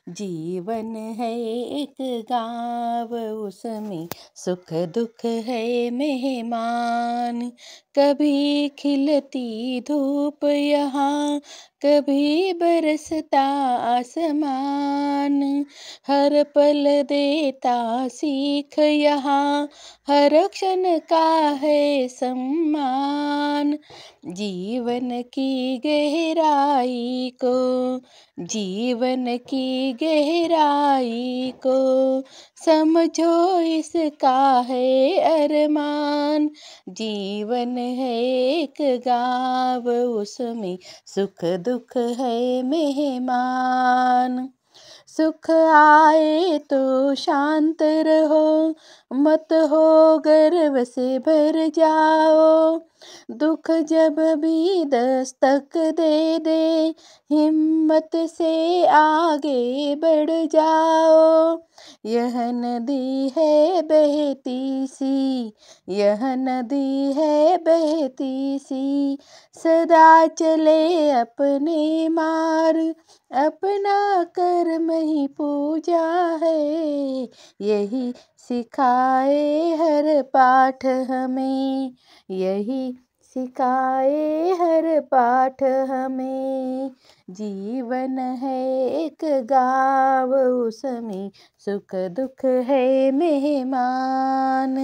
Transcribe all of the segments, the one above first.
जीवन है एक गाँव, उसमें सुख दुख है मेहमान। कभी खिलती धूप यहाँ, कभी बरसता आसमान। हर पल देता सीख यहाँ, हर क्षण का है सम्मान। जीवन की गहराई को, जीवन की गहराई को समझो, इसका है अरमान। जीवन है एक गाँव, उसमें सुख दुख है मेहमान। सुख आए तो शांत रहो, मत हो गर्व से भर जाओ। दुख जब भी दस्तक दे दे, हिम्मत से आगे बढ़ जाओ। यह नदी है बहती सी, यह नदी है बहती सी, सदा चले अपने मार्ग, अपना कर्म ही पूजा है। यही सिखाए हर पाठ हमें, यही सिखाए हर पाठ हमें। जीवन है एक गाँव, उसमें सुख दुख है मेहमान।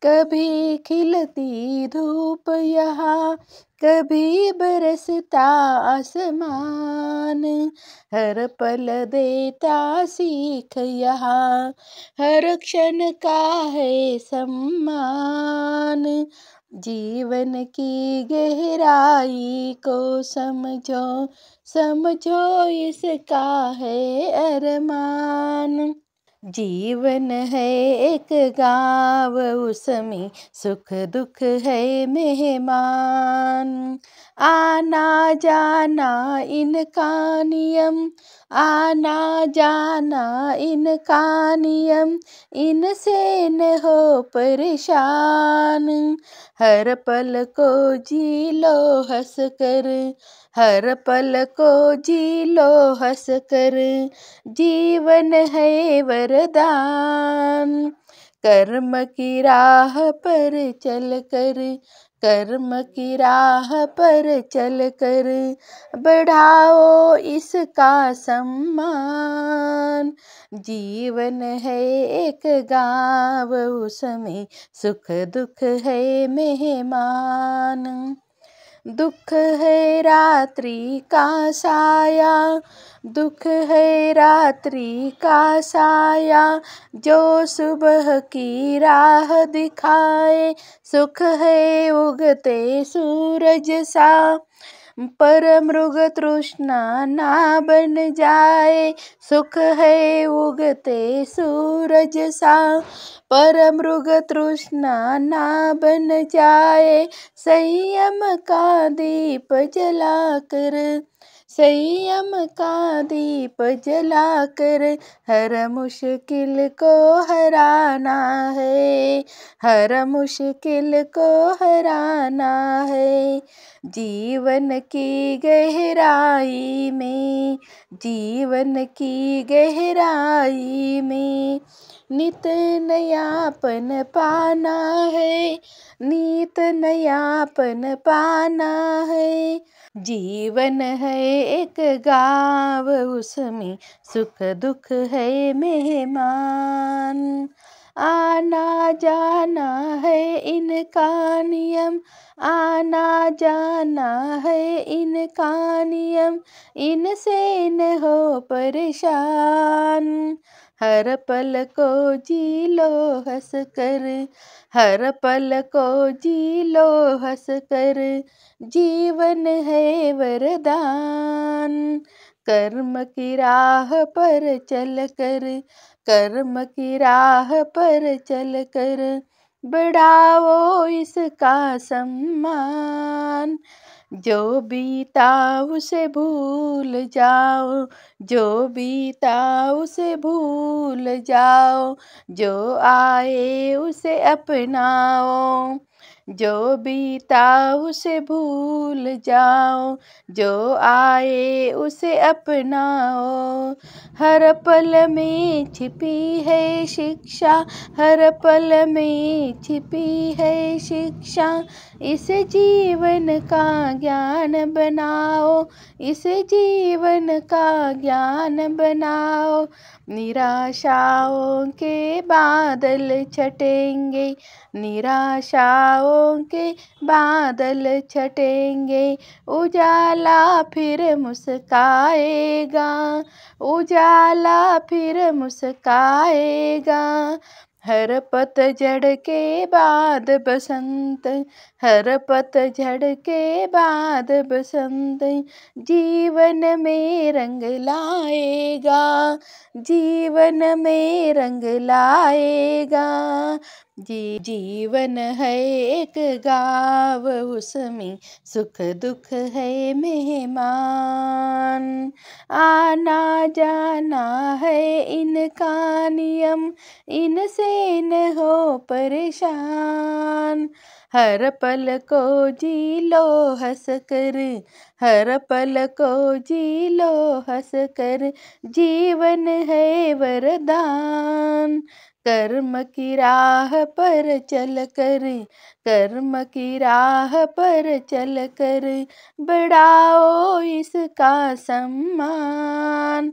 कभी खिलती धूप यहाँ, कभी बरसता आसमान। हर पल देता सीख यहाँ, हर क्षण का है सम्मान। जीवन की गहराई को समझो, समझो इसका है अरमान। जीवन है एक गाँव, उसमें सुख दुख है मेहमान। आना जाना इनका नियम, आना जाना इनका नियम, इनसे न हो परेशान। हर पल को जी लो हंस कर, हर पल को जी लो हंस कर, जीवन है वरदान। कर्म की राह पर चल कर, कर्म की राह पर चल कर, बढ़ाओ इसका सम्मान। जीवन है एक गाँव, उसमें सुख दुख है मेहमान। दुख है रात्रि का साया, दुख है रात्रि का साया, जो सुबह की राह दिखाए। सुख है उगते सूरज सा, पर मृग तृष्णा ना बन जाए। सुख है उगते सूरज सा, पर मृग तृष्णा ना बन जाए। संयम का दीप जलाकर, संयम का दीप जलाकर, हर मुश्किल को हराना है, हर मुश्किल को हराना है। जीवन की गहराई में, जीवन की गहराई में, नित नयापन पाना है, नित नयापन पाना है। जीवन है एक गाँव, उसमें सुख दुख है मेहमान। आना जाना है इनका नियम, आना जाना है इनका नियम, इनसे न हो परेशान। हर पल को जी लो हंस कर, हर पल को जी लो हंस कर, जीवन है वरदान। कर्म की राह पर चल कर, कर्म की राह पर चल कर, बढ़ाओ इसका सम्मान। जो बीता उसे भूल जाओ, जो बीता उसे भूल जाओ, जो आए उसे अपनाओ। जो बीता उसे भूल जाओ, जो आए उसे अपनाओ। हर पल में छिपी है शिक्षा, हर पल में छिपी है शिक्षा। इसे जीवन का ज्ञान बनाओ, इसे जीवन का ज्ञान बनाओ। निराशाओं के बादल छटेंगे, निराशाओं के बादल छटेंगे। उजाला फिर मुस्काएगा, उजाला फिर मुस्काएगा। हर पतझड़ के बाद बसंत, हर पतझड़ के बाद बसंत। जीवन में रंग लाएगा, जीवन में रंग लाएगा। जीवन है एक गाँव, उसमें सुख दुख है मेहमान। आना जाना है इनका नियम, इनसे न हो परेशान। हर पल को जी लो हंस कर, हर पल को जी लो हंस कर। जीवन है वरदान, कर्म की राह पर चल कर, कर्म की राह पर चल कर। बढ़ाओ इसका सम्मान।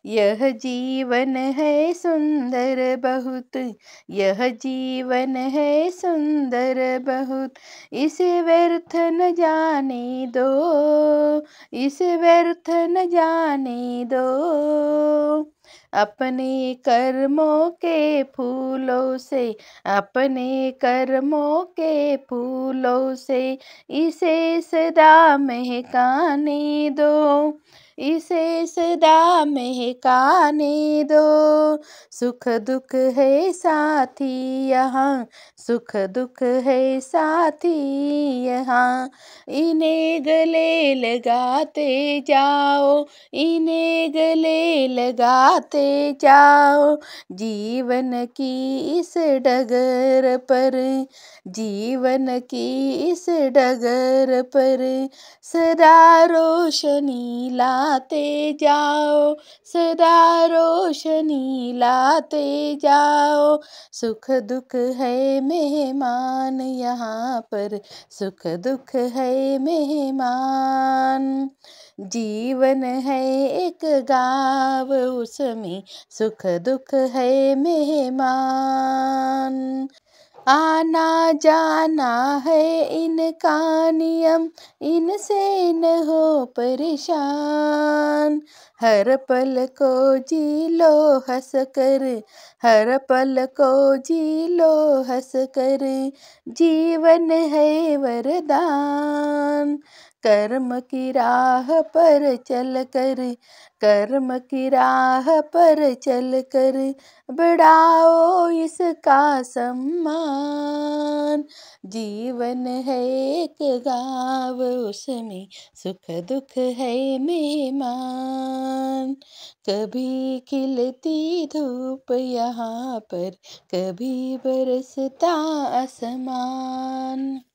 यह जीवन है सुंदर बहुत, यह जीवन है सुंदर बहुत। इसे व्यर्थ न जाने दो, इसे व्यर्थ न जाने दो। अपने कर्मों के फूलों से, अपने कर्मों के फूलों से इसे सदा महकाने दो, इसे सदा महकाने दो। सुख दुख है साथी यहाँ, सुख दुख है साथी यहाँ। इन्हें गले लगाते जाओ, इन्हें गले लगाते जाओ। जीवन की इस डगर पर, जीवन की इस डगर पर सदा रोशनी लाते जाओ, सदा रोशनी लाते जाओ। सुख दुख है मेहमान यहाँ पर, सुख दुख है मेहमान। जीवन है एक गाँव, उसमें सुख दुख है मेहमान। आना जाना है इनका नियम, इनसे न हो परेशान। हर पल को जी लो हंस कर, हर पल को जी लो हंस कर। जीवन है वरदान, कर्म की राह पर चल कर, कर्म की राह पर चल कर। बढ़ाओ इसका सम्मान। जीवन है एक गाँव, उसमें सुख दुख है मेहमान। कभी खिलती धूप यहाँ पर, कभी बरसता आसमान।